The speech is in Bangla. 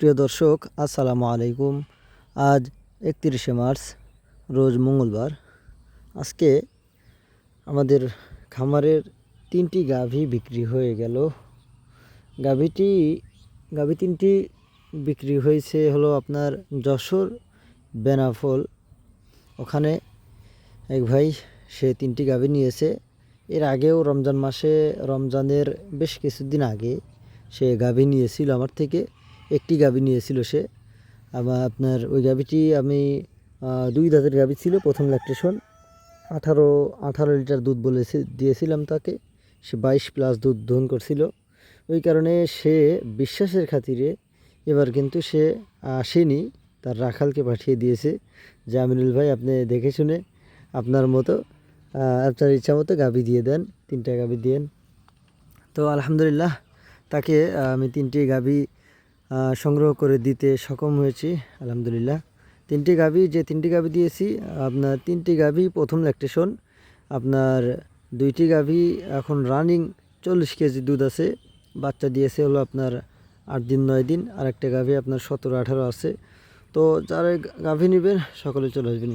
প্রিয় দর্শক, আসসালামু আলাইকুম। আজ 31শে মার্চ, রোজ মঙ্গলবার। আজকে আমাদের খামারের 3টি গাভী বিক্রি হয়ে গেল। গাভী 3টি বিক্রি হয়েছে হলো আপনার যশোর বেনাফল। ওখানে এক ভাই সে 3টি গাভী নিয়েছে। এর আগেও রমজানের বেশ কিছুদিন আগে সে গাভী নিয়েছিল আমার থেকে। একটি গাভী নিয়েছিল সে। আবার আপনার ওই গাভীটি আমি 2 দাঁতের গাভী ছিল, প্রথম ল্যাকটেশন। 18 লিটার দুধ দিয়েছিলাম তাকে। সে 22+ দুধ দহন করছিল। ওই কারণে সে বিশ্বাসের খাতিরে এবার কিন্তু সে আসেনি, তার রাখালকে পাঠিয়ে দিয়েছে যে আমিনুল ভাই, আপনি দেখে শুনে আপনার মতো আপনার ইচ্ছা মতো গাভী দিয়ে দেন, 3টা গাভী দেন। তো আলহামদুলিল্লাহ তাকে আমি 3টি গাভী সংগ্রহ করে দিতে সক্ষম হয়েছি আলহামদুলিল্লাহ। 3টি গাভী দিয়েছি, আপনার 3টি গাভী প্রথম ল্যাকটেশন। আপনার 2টি গাভী এখন রানিং 40 কেজি দুধ আছে। বাচ্চা দিয়েছে হলো আপনার 8 দিন 9 দিন। আর একটা গাভী আপনার 17-18 আছে। তো যারা গাভী নেবেন সকলে চলে আসবেন।